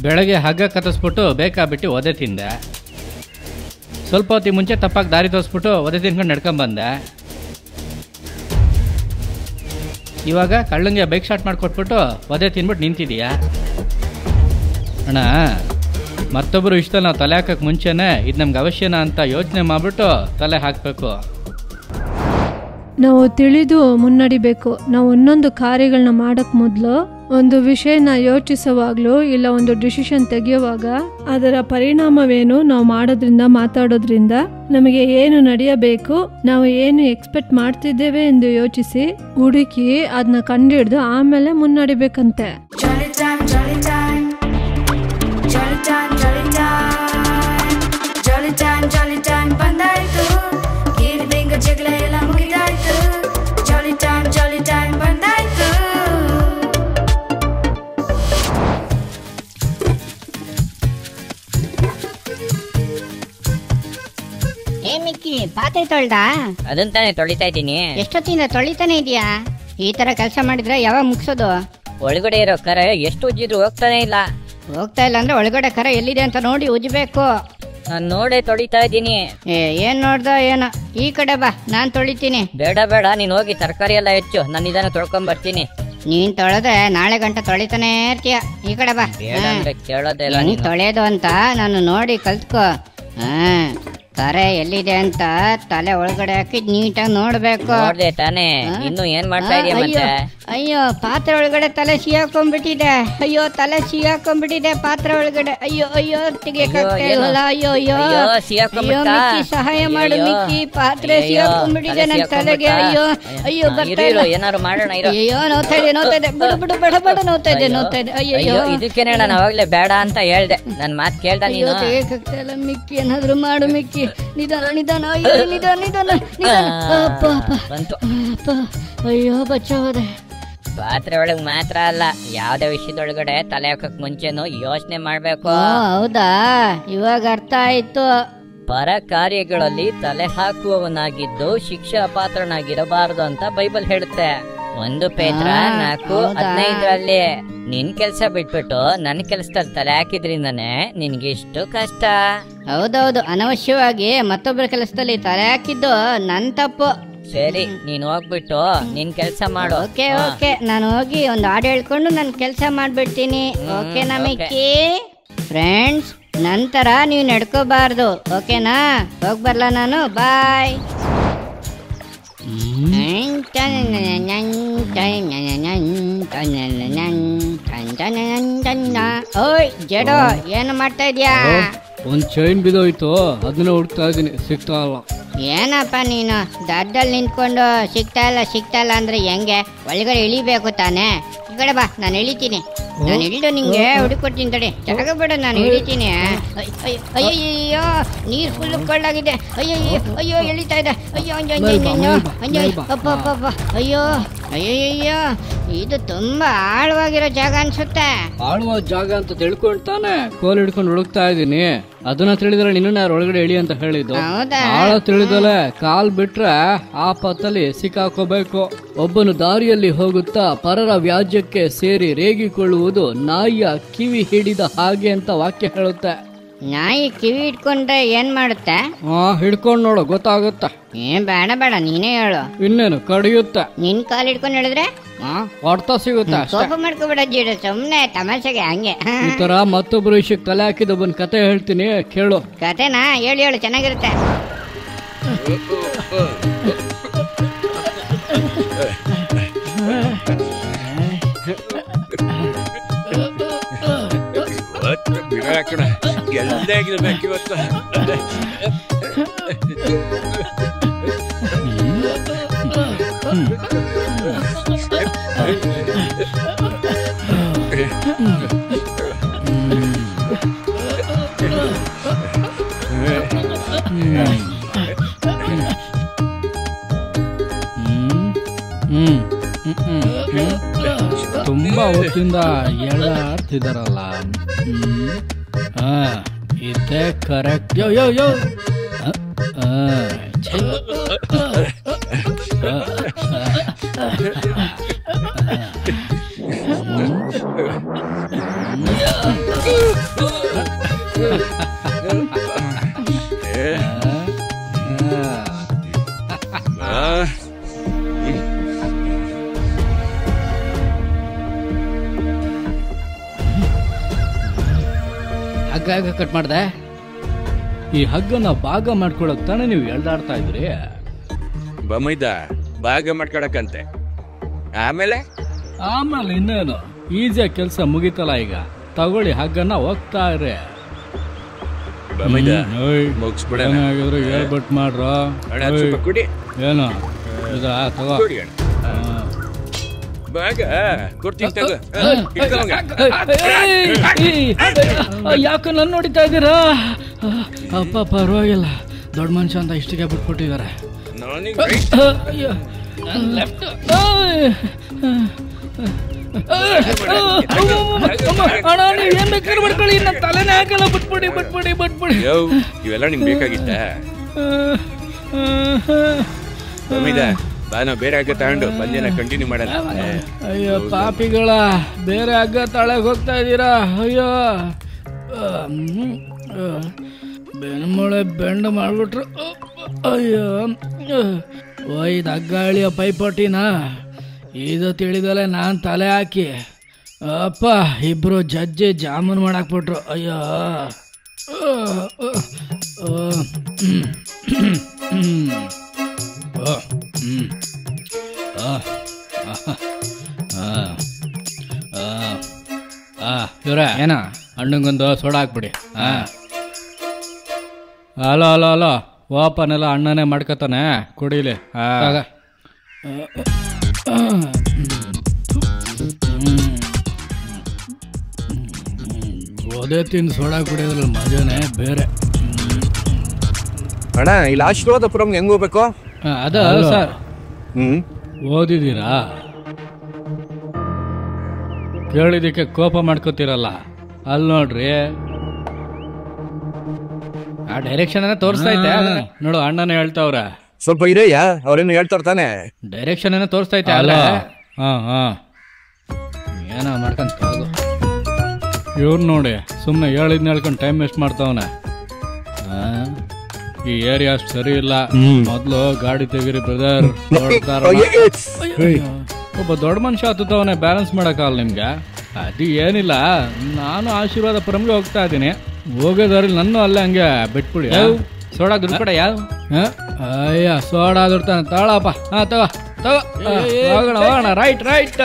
ಬೆಳಗ್ಗೆ ಹಗ್ಗ ಕತ್ತಿಸ್ಬಿಟ್ಟು ಬೇಕಾಬಿಟ್ಟು ಒದೆ ತಿಂದೆ. ಸ್ವಲ್ಪ ಹೊತ್ತಿಗೆ ಮುಂಚೆ ತಪ್ಪಾಗಿ ದಾರಿ ತೋರಿಸ್ಬಿಟ್ಟು ಒದೆ ತಿನ್ಕೊಂಡು ನಡ್ಕೊಂಬಂದೆ. ಇವಾಗ ಕಳ್ಳಂಗೆ ಬೈಕ್ ಸ್ಟಾರ್ಟ್ ಮಾಡಿಕೊಟ್ಬಿಟ್ಟು ಒದೆ ತಿನ್ಬಿಟ್ಟು ನಿಂತಿದೀಯಾ ಅಣ್ಣ. ಮತ್ತೊಬ್ಬರು ಇಷ್ಟದಲ್ಲಿ ನಾವು ತಲೆ ಹಾಕಕ್ಕೆ ಮುಂಚೆನೇ ಇದು ನಮ್ಗೆ ಅವಶ್ಯನಾ ಅಂತ ಯೋಚನೆ ಮಾಡಿಬಿಟ್ಟು ತಲೆ ಹಾಕಬೇಕು. ನಾವು ತಿಳಿದು ಮುನ್ನಡಿಬೇಕು. ನಾವು ಒಂದೊಂದು ಕಾರ್ಯಗಳನ್ನ ಮಾಡೋಕ್ಕೆ ಮೊದಲು ಒಂದು ವಿಷಯನ ಯೋಚಿಸುವಾಗಲೂ ಇಲ್ಲ ಒಂದು ಡಿಸಿಷನ್ ತೆಗೆಯುವಾಗ ಅದರ ಪರಿಣಾಮವೇನು, ನಾವು ಮಾಡೋದ್ರಿಂದ ಮಾತಾಡೋದ್ರಿಂದ ನಮಗೆ ಏನು ನಡೆಯಬೇಕು, ನಾವು ಏನು ಎಕ್ಸ್ಪೆಕ್ಟ್ ಮಾಡ್ತಿದ್ದೇವೆ ಎಂದು ಯೋಚಿಸಿ ಹುಡುಕಿ ಅದನ್ನ ಕಂಡುಹಿಡಿದು ಆಮೇಲೆ ಮುನ್ನಡಿಬೇಕಂತೆ. ಪಾತ್ರೆ ತೊಳ್ದ? ಅದನ್ನ ತಾನೇ ತೊಳಿತಾ ಇದ್ದೀನಿ. ಎಷ್ಟೊತ್ತಿಂದ ತೊಳಿತಾನೆ ಇದೆಯಾ? ಈ ತರ ಕೆಲಸ ಮಾಡಿದ್ರೆ ಯಾವಾಗ ಮುಗಿಸೋದು? ಒಳಗಡೆ ಇರೋ ಕರ ಎಷ್ಟು ಉಜ್ಜಿದ್ರು ಹೋಗ್ತಾನೆ ಇಲ್ಲ. ಹೋಗ್ತಾ ಇಲ್ಲ ಅಂದ್ರೆ ಒಳಗಡೆ ಕರ ಎಲ್ಲಿದೆ ಅಂತ ನೋಡಿ ಉಜ್ಬೇಕು. ನಾನ್ ನೋಡೇ ತೊಳಿತಾ ಇದ್ದೀನಿ. ಏನ್ ನೋಡ್ದ ಏನೋ, ಈ ಕಡೆ ಬಾ, ನಾನ್ ತೊಳಿತೀನಿ. ಬೇಡ ಬೇಡ, ನೀನ್ ಹೋಗಿ ತರಕಾರಿ ಎಲ್ಲ ಹೆಚ್ಚು, ನಾನು ಇದನ್ನ ತೊಳ್ಕೊಂಡ್ ಬರ್ತೀನಿ. ನೀನ್ ತೊಳೆದ್ರೆ ನಾಳೆ ಗಂಟೆ ತೊಳಿತಾನೆ ಇರ್ತೀಯ. ಈ ಕಡೆ ಬಾ. ಕೇಳೋದಿಲ್ಲ ನೀನ್ ತೊಳೆಯೋದು ಅಂತ ನಾನು ನೋಡಿ ಕಲ್ತ್ಕೋ. ಕರೆ ಎಲ್ಲಿದೆ ಅಂತ ತಲೆ ಒಳಗಡೆ ಹಾಕಿ ನೀಟಾಗಿ ನೋಡ್ಬೇಕು. ನೋಡ್ದೆ ತಾನೇ, ಇನ್ನು ಏನ್ ಮಾಡ್ತಾ ಇದೀಯ ಮತ್ತೆ? ಅಯ್ಯೋ, ಪಾತ್ರೆ ಒಳಗಡೆ ತಲೆ ಸಿಗಾಕೊಂಡ್ಬಿಟ್ಟಿದೆ. ಅಯ್ಯೋ, ತಲೆ ಸಿಗಾಕೊಂಡ್ಬಿಟ್ಟಿದೆ ಪಾತ್ರೆ ಒಳಗಡೆ. ಅಯ್ಯೋ ಅಯ್ಯೋ, ತೆಗಿಯಕ್ಕಾಗ್ತಾ ಇಲ್ಲ. ಅಯ್ಯೋ ಅಯ್ಯೋ ಅಯ್ಯೋ, ಮಿಕ್ಕಿ ಸಹಾಯ ಮಾಡು ಮಿಕ್ಕಿ, ಪಾತ್ರೆ ಸಿಗಾಕೊಂಡ್ಬಿಟ್ಟಿದೆ ನನ್ ತಲೆಗೆ. ಅಯ್ಯೋ ಅಯ್ಯೋ, ಬರ್ತಾ ಇಲ್ಲ. ಏನಾರು ಮಾಡೋಣ. ಅಯ್ಯೋ, ನೋಡ್ತಾ ಇದೆ ಬಿಡು ಬಿಡು, ಬಡ ಬಡ ನೋಡ್ತಾ ಇದೆ. ಅಯ್ಯೋ, ಇದಕ್ಕೇನೆ ನಾನು ಅವಾಗ್ಲೇ ಬೇಡ ಅಂತ ಹೇಳ್ದೆ. ನನ್ ಮಾತ್ ಕೇಳ್ದ ನೀನು? ತೆಗಿಯಕ್ಕಾಗ್ತಾ ಇಲ್ಲ ಮಿಕ್ಕಿ, ಏನಾದ್ರು ಮಾಡು ಮಿಕ್ಕಿ. ನಿಧಾನ ನಿಧಾನ, ಅಯ್ಯೋ ನಿಧಾನ ನಿಧಾನ ನಿಧಾನ. ಅಪ್ಪ ಅಯ್ಯೋ, ಬಚಾವದೆ. ಪಾತ್ರೆ ಒಳಗ್ ಮಾತ್ರ ಅಲ್ಲ, ಯಾವ್ದೇ ವಿಷಯದೊಳಗಡೆ ತಲೆ ಹಾಕಕ್ ಮುಂಚೆನು ಯೋಚನೆ ಮಾಡ್ಬೇಕು. ಹೌದಾ, ಇವಾಗ ಅರ್ಥ ಆಯ್ತು. ಪರ ಕಾರ್ಯಗಳಲ್ಲಿ ತಲೆ ಹಾಕುವವನಾಗಿದ್ದು ಶಿಕ್ಷಾ ಪಾತ್ರನಾಗಿರಬಾರದು ಅಂತ ಬೈಬಲ್ ಹೇಳುತ್ತೆ. 1 ಪೇತ್ರ 4:15 ನಿನ್ ಕೆಲ್ಸ ಬಿಟ್ಬಿಟ್ಟು ನನ್ ಕೆಲ್ಸದಲ್ಲಿ ತಲೆ ಹಾಕಿದ್ರಿಂದಾನೆ ನಿನ್ಗಿಷ್ಟು ಕಷ್ಟ. ಹೌದೌದು, ಅನವಶ್ಯವಾಗಿ ಮತ್ತೊಬ್ಬರ ಕೆಲಸದಲ್ಲಿ ತಲೆ ಹಾಕಿದ್ದು ನನ್ ತಪ್ಪು. ಸರಿ, ನೀನ್ ಹೋಗ್ಬಿಟ್ಟು ನಿನ್ ಕೆಲ್ಸ ಮಾಡು. ಓಕೆ ಓಕೆ, ನಾನು ಹೋಗಿ ಒಂದು ಹಾಡು ಹೇಳ್ಕೊಂಡು ನನ್ ಕೆಲ್ಸ ಮಾಡ್ಬಿಡ್ತೀನಿ. ಓಕೆನಾ ಮಿಕ್ಕಿ? ಫ್ರೆಂಡ್ಸ್, ನಂತರ ನೀವು ನಡ್ಕೋಬಾರ್ದು. ಓಕೆನಾ? ಹೋಗ್ಬರ್ಲಾ ನಾನು? ಬಾಯ್. ಓಯ್ ಜಡೋ, ಏನು ಮಾಡ್ತಾ ಇದ್ಯಾ? ಒಂದು ಚೈನ್ ಬಿದ್ದೋಯ್ತು, ಅದನ್ನ ಹುಡುಕ್ತಾ ಇದ್ದೀನಿ, ಸಿಗ್ತಾ ಇಲ್ಲ. ಏನಪ್ಪ ನೀನು ದಡ್ಡಲ್ಲಿ ನಿಂತ್ಕೊಂಡು ಸಿಗ್ತಾ ಇಲ್ಲ ಅಂದ್ರೆ ಹೆಂಗೆ? ಒಳಗಡೆ ಇಳಿಬೇಕು ತಾನೆ. ಈ ಕಡೆ ಬಾ, ನಾನು ಇಳಿತೀನಿ. ನಾನು ಇಳಿದು ನಿಂಗೆ ಹುಡುಕೊಡ್ತೀನಿ ತಡಿ. ಜಾಗ ಬೇಡ, ನಾನು ಇಳಿತೀನಿ. ಅಯ್ಯಯ್ಯೋ, ನೀರು ಫುಲ್ ಕೊಳ್ಳಾಗಿದೆ. ಅಯ್ಯೋ ಎಳಿತಾ ಇದೆ. ಅಯ್ಯೋ ಅಪ್ಪ ಅಪ್ಪ, ಅಯ್ಯೋ ಅಯ್ಯಯ್ಯೋ, ಇದು ತುಂಬಾ ಆಳವಾಗಿರೋ ಜಾಗ ಅನ್ಸುತ್ತೆ. ಆಳುವ ಜಾಗ ಅಂತ ತಿಳ್ಕೊಂಡು ತಾನೆ ಕೋಲ್ ಹಿಡ್ಕೊಂಡು ಹುಡುಕ್ತಾ ಇದ್ದೀನಿ. ಅದನ್ನ ತಿಳಿದ್ರೆ ನಿನ್ನ ಯಾರು ಒಳಗಡೆ ಇಳಿ ಅಂತ ಹೇಳಿದ್ದು? ಆಳ ತಿಳಿದಲೆ ಕಾಲ್ ಬಿಟ್ರೆ ಆಪತ್ತಲ್ಲಿ ಸಿಕ್ಕಾಕೋಬೇಕು. ಒಬ್ಬನು ದಾರಿಯಲ್ಲಿ ಹೋಗುತ್ತಾ ಪರರ ವ್ಯಾಜ್ಯಕ್ಕೆ ಸೇರಿ ರೇಗಿಕೊಳ್ಳುವುದು ನಾಯಿಯ ಕಿವಿ ಹಿಡಿದ ಹಾಗೆ ಅಂತ ವಾಕ್ಯ ಹೇಳುತ್ತೆ. ನಾಯಿ ಕಿವಿ ಇಟ್ಕೊಂಡ್ರೆ ಏನ್ ಮಾಡುತ್ತೆ? ಹಿಡ್ಕೊಂಡ್ ನೋಡು, ಗೊತ್ತಾಗುತ್ತೆ. ಬೇಡ ಬೇಡ, ನೀನೇ ಹೇಳು. ಇನ್ನೇನು, ಕಡಿಯುತ್ತೆ. ನಿನ್ ಕಾಲ್ ಹಿಡ್ಕೊಂಡು ಹೇಳಿದ್ರೆ ಹೊಡ್ತಾ ಸಿಗುತ್ತೆ. ಕೋಪ ಮಾಡ್ಕೋಬೇಡ ಜೀಡ, ಸುಮ್ನೆ ತಮಾಷೆಗೆ ಹಂಗೆ. ಈ ತರ ಮತ್ತೊಬ್ರು ವಿಷಯಕ್ಕೆ ತಲೆ ಹಾಕಿದ ಒಬ್ಬನ್ ಕತೆ ಹೇಳ್ತೀನಿ, ಕೇಳು. ಕತೆನಾ? ಹೇಳು, ಚೆನ್ನಾಗಿರುತ್ತೆ. ತುಂಬಾ ಹೊತ್ತಿಂದ ಎಳ್ಳಾಡ್ತಿದಾರಲ್ಲ. ಇದೇ ಕರೆಕ್ಟ್. ಯೋ ಯೋ ಯೋ, ಹಗ್ಗ ಕಟ್ ಮಾಡ್ದೆ. ಈ ಹಗ್ಗನ ಭಾಗ ಮಾಡ್ಕೊಳಕ್ ತಾನೇ ನೀವು ಎಳ್ದಾಡ್ತಾ ಇದ್ರಿ. ಬಮೈದ ಭಾಗ ಮಾಡ್ಕೊಳಕಂತೆ. ಆಮೇಲೆ ಇನ್ನೇನು ಈಸಿಯಾಗಿ ಕೆಲಸ ಮುಗಿತಲ್ಲ. ಈಗ ತಗೊಳ್ಳಿ ಹಗ್ಗನ ಹೋಗ್ತಾ ಇರ್ರಿ. ಬಮೈದ ಮುಗಿಸ್ಬಿಡ ಹೇಳ್ಬಿಟ್ಟು ಮಾಡ್ರ. ಕುಡಿ ಏನು ಇದ ತಗೋ. ಭಾಗ ಕೊಡ್ತೀನಿ ತಗೋ. ಯಾಕ ನನ್ ನೋಡಿತಾ ಇದ್ದೀರಾ? ಅಪ್ಪ ಪರವಾಗಿಲ್ಲ, ದೊಡ್ಡ ಮನುಷ್ಯ ಅಂತ ಇಷ್ಟಿಗೆ ಬಿಟ್ಬಿಟ್ಟಿದ್ದಾರೆ. ಅಣ್ಣ ನೀವು ಏನ್ ಬೇಕಾದ್ರೆ ಮಾಡ್ಕೊಳ್ಳಿ, ನನ್ನ ತಲೆನೇ ಹಾಕಲ್ಲ. ಬಿಟ್ಬಿಡಿ ಬಿಟ್ಬಿಡಿ ಬಿಟ್ಬಿಡಿ. ಇವೆಲ್ಲ ನಿಮ್ಗೆ ಬೇಕಾಗಿತ್ತ? ಬಾ ನಾವು ಬೇರೆ ಹಗ್ಗ ತಗೊಂಡು ಬಂದೇನ ಕಂಟಿನ್ಯೂ ಮಾಡೋಣ. ಅಯ್ಯೋ ಪಾಪಿಗಳ, ಬೇರೆ ಹಗ್ಗ ತಳಗ್ ಹೋಗ್ತಾ ಇದ್ದೀರಾ? ಅಯ್ಯೋ ಬೆನ್ಮೂಳೆ ಬೆಂಡ್ ಮಾಡ್ಬಿಟ್ರು. ಅಯ್ಯೋ ಇದು ಹಗ್ಗ ಎಳಿಯೋ ಪೈಪೋಟಿನ ಇದು ತಿಳಿದಲೆ ನಾನು ತಲೆ ಹಾಕಿ ಅಪ್ಪ ಇಬ್ರು ಜಜ್ಜಿ ಜಾಮೂನ್ ಮಾಡಾಕ್ಬಿಟ್ರು. ಅಯ್ಯೋ ಇವ್ರ ಏನ ಹಣ್ಣಂಗೊಂದು ಸೋಡಾ ಹಾಕ್ಬಿಡಿ. ಅಲೋ ಅಲೋ ಅಲೋ ಓಪನೆಲ್ಲ ಅಣ್ಣನೇ ಮಾಡ್ಕೊತಾನೆ, ಕುಡೀಲಿ. ಓದೇ ತಿಂದು ಸೋಡಾ ಕುಡಿಯೋದ್ರಲ್ಲಿ ಮಜಾನೇ ಬೇರೆ. ಅಣ್ಣ ಇಲ್ಲಿ ಆಶೀರ್ವಾದಪುರಂ ಹೆಂಗ್ ಹೋಗ್ಬೇಕು? ಅದ ಸರ್. ಓದಿದ್ದೀರಾ? ಕೇಳಿದಕ್ಕೆ ಕೋಪ ಮಾಡ್ಕೋತಿರಲ್ಲ. ಅಲ್ಲಿ ನೋಡ್ರಿ ಆ ಡೈರೆಕ್ಷನ್ ತೋರಿಸ್ತಾ ಇದ್ದೆ ನೋಡು. ಅಣ್ಣನ ಹೇಳ್ತಾವ್ರ. ಸ್ವಲ್ಪ ಇರಯ್ಯ, ಅವ್ರೇನು ಹೇಳ್ತಾರ ತಾನೆ. ಡೈರೆಕ್ಷನ್ ತೋರಿಸ್ತಾ ಇದ್ದೆ ಅಲ್ಲ. ಏನೋ ಮಾಡ್ಕೊಂತ ಇವ್ರು ನೋಡಿ ಸುಮ್ಮನೆ ಹೇಳಿದ್ನ ಹೇಳ್ಕೊಂಡು ಟೈಮ್ ವೇಸ್ಟ್ ಮಾಡ್ತಾವನೆ. ಈ ಏರಿಯಾ ಅಷ್ಟು ಸರಿ ಇಲ್ಲ. ಮೊದ್ಲು ಗಾಡಿ ತೆಗೀರಿ ಬ್ರದರ್. ಒಬ್ಬ ದೊಡ್ಡ ಮನುಷ್ಯ ಹತ್ತವನೆ, ಬ್ಯಾಲೆನ್ಸ್ ಮಾಡಕ್ಕಾಗಲ್ಲ ನಿಮ್ಗೆ. ಅದು ಏನಿಲ್ಲ, ನಾನು ಆಶೀರ್ವಾದಪುರಂಗೆ ಹೋಗ್ತಾ ಇದ್ದೀನಿ. ಹೋಗೋದಾರಲ್ಲಿ ನನ್ನ ಅಲ್ಲೇ ಹಂಗೆ ಬಿಟ್ಬಿಡಿ. ಸೋಡಾ ದುಡ್ಡು ಕಡೆ ಯಾವ ಅಯ್ಯ ಸೋಡಾ ದುಡ್ತಾನೆ ತಾಳಪ್ಪ. ತಗೋ ತಗೋ ಹೋಗೋಣ ಹೋಗೋಣ. Right right.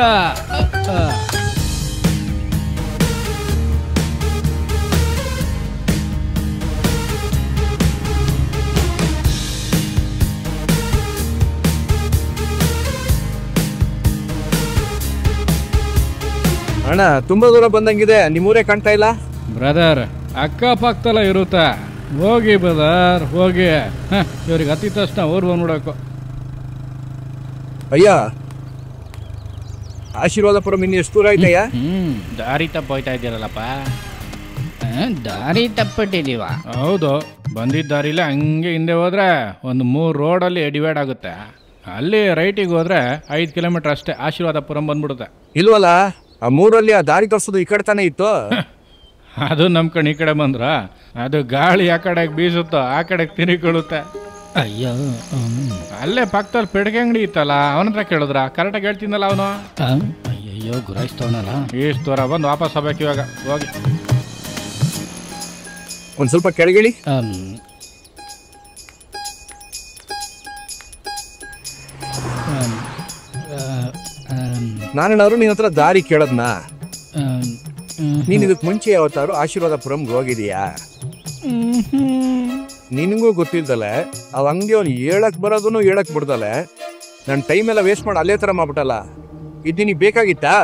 ಅಣ್ಣ ತುಂಬಾ ದೂರ ಬಂದಂಗಿದೆ, ನಿಮ್ಮೂರೇ ಕಾಣ್ತಾ ಇಲ್ಲ. ಬ್ರದರ್ ಅಕ್ಕಪಕ್ಕದಲ್ಲ ಇರುತ್ತೆ. ಹೋಗಿ ಬ್ರದರ್ ಹೋಗಿ. ಇವ್ರಿಗೆ ಹತ್ತಿದ ತಕ್ಷಣ ಊರು ಬಂದ್ಬಿಡಬೇಕು. ಅಯ್ಯ ಆಶೀರ್ವಾದಪುರಂ ಇನ್ನು ಎಷ್ಟು ದೂರ ಐತಯ್ಯ? ದಾರಿ ತಪ್ಪೋಯ್ತಾ ಇದ್ದೀರಲ್ಲಪ್ಪ. ದಾರಿ ತಪ್ಪಿಟ್ಟಿದೀವ? ಹೌದು, ಬಂದಿದ್ದ ದಾರಿಲೇ ಹಂಗೆ ಹಿಂದೆ ಹೋದ್ರೆ ಒಂದು 3 ರೋಡಲ್ಲಿ ಡಿವೈಡ್ ಆಗುತ್ತೆ. ಅಲ್ಲಿ ರೈಟಿಗೆ ಹೋದ್ರೆ 5 ಕಿಲೋಮೀಟರ್ ಅಷ್ಟೇ ಆಶೀರ್ವಾದಪುರಂ ಬಂದ್ಬಿಡುತ್ತೆ. ಇಲ್ವಲ್ಲ, ಆ 3ರಲ್ಲಿ ಆ ದಾರಿ ತೋರಿಸೋದು ಈ ಕಡೆ ತಾನೇ ಇತ್ತು. ಅದು ನಮ್ಮ ಕಡೆ ಈ ಕಡೆ ಬಂದ್ರ ಅದು ಗಾಳಿ ಆ ಕಡೆಗೆ ಬೀಸುತ್ತೋ ಆ ಕಡೆಗೆ ತಿರುಗಿಕೊಳ್ಳುತ್ತೆ. ಅಯ್ಯೋ ಅಲ್ಲೇ ಪಕ್ಕದಲ್ಲಿ ಪೆಡ್ಗೆ ಅಂಗಡಿ ಇತ್ತಲ್ಲ, ಅವನ ಹತ್ರ ಕೇಳಿದ್ರ ಕರೆಕ್ಟಾಗಿ ಹೇಳ್ತಿದ್ದಲ್ಲ ಅವನು. ಅಯ್ಯಯ್ಯೋ ಗುರಾಯಿಸ್ತವನಲ್ಲ. ಇಷ್ಟು ದೂರ ಬಂದು ವಾಪಸ್ ಹೋಗ್ಬೇಕು ಇವಾಗ. ಹೋಗಿ ಒಂದು ಸ್ವಲ್ಪ ಕೆಳಗಿಳಿ. ನಾನೇನಾದ್ರು ನಿನ್ನ ಹತ್ರ ದಾರಿ ಕೇಳದ್ನ? ನೀನ್ ಇದಕ್ ಮುಂಚೆ ಯಾವತ್ತಾರು ಆಶೀರ್ವಾದಪುರಂಗೆ ಹೋಗಿದೀಯಾ? ನಿನಗೂ ಗೊತ್ತಿಲ್ದಲೆ ಅವ್ ಅಂಗಡಿ ಅವ್ನು ಹೇಳಕ್ ಬರೋದನ್ನು ಹೇಳಕ್ ಬಿಡ್ದಲೆ ನನ್ನ ಟೈಮ್ ಎಲ್ಲ ವೇಸ್ಟ್ ಮಾಡಿ ಅಲ್ಲೇ ತರ ಮಾಡ್ಬಿಟ್ಟಲ್ಲ. ಇದು ನಿನಗೆ ಬೇಕಾಗಿತ್ತಾ?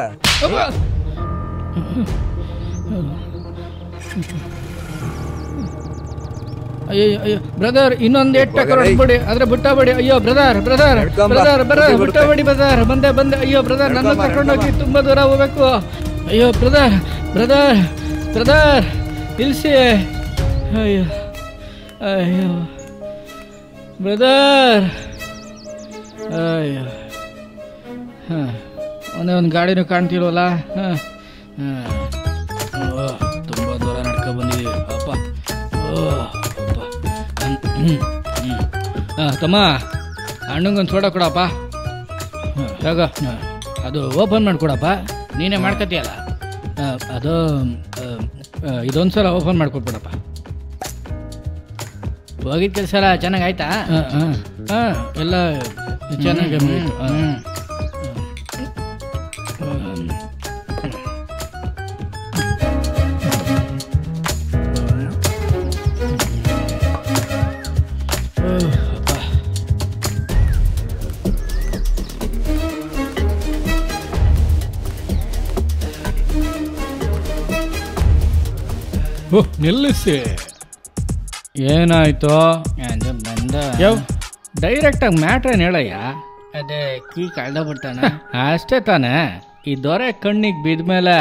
ಅಯ್ಯೋ ಅಯ್ಯೋ ಬ್ರದರ್, ಇನ್ನೊಂದು ಏಟ್ ಬಿಡಿ ಆದ್ರೆ ಬಿಟ್ಟಬೇಡಿ. ಅಯ್ಯೋ ಬ್ರದರ್ ಬ್ರದರ್ ಬ್ರದರ್ ಬ್ರದರ್ ಬಿಟ್ಟಬೇಡಿ ಬ್ರದರ್. ಬಂದೆ ಬಂದೆ. ಅಯ್ಯೋ ಬ್ರದರ್ ನನ್ನ ಕರ್ಕೊಂಡು ಹೋಗಿ, ತುಂಬಾ ದೂರ ಹೋಗ್ಬೇಕು. ಅಯ್ಯೋ ಬ್ರದರ್ ಬ್ರದರ್ ಬ್ರದರ್ ಇಲ್ಸಿ. ಅಯ್ಯೋ ಅಯ್ಯೋ ಬ್ರದರ್. ಅಯ್ಯೋ ಒಂದೇ ಒಂದು ಗಾಡಿನೂ ಕಾಣ್ತಿಲ್ವಲ್ಲ. ತುಂಬ ದೂರ ನಡ್ಕೊ ಬಂದಿದ್ದೀವಿ ಅಪ್ಪ. ತಮ್ಮ ಅಣ್ಣಂಗೊಂದು ಸೋಡಾ ಕೊಡಪ್ಪ. ಹೇಗ ಅದು ಓಪನ್ ಮಾಡಿಕೊಡಪ್ಪ. ನೀನೇ ಮಾಡ್ಕೊತೀಯಲ್ಲ ಅದು ಇದೊಂದು ಸಲ ಓಪನ್ ಮಾಡಿಕೊಟ್ಬಿಡಪ್ಪ. ಹೋಗಿದ್ದ ಕೆಲಸ ಎಲ್ಲ ಚೆನ್ನಾಗಿ ಆಯ್ತಾ? ಹಾಂ ಎಲ್ಲ ಚೆನ್ನಾಗಿ ನಿಲ್ಲಿಸಿ. ಏನಾಯ್ತು? ಡೈರೆಕ್ಟಾಗಿ ಮ್ಯಾಟ್ರೇನು ಹೇಳಯ್ಯ. ಅದೇ ಕೀ ಕಳ್ದೋಗ್ಬಿಡ್ತಾನೆ ಅಷ್ಟೇ ತಾನೆ. ಈ ದೊರೆ ಕಣ್ಣಿಗೆ ಬಿದ್ಮೇಲೆ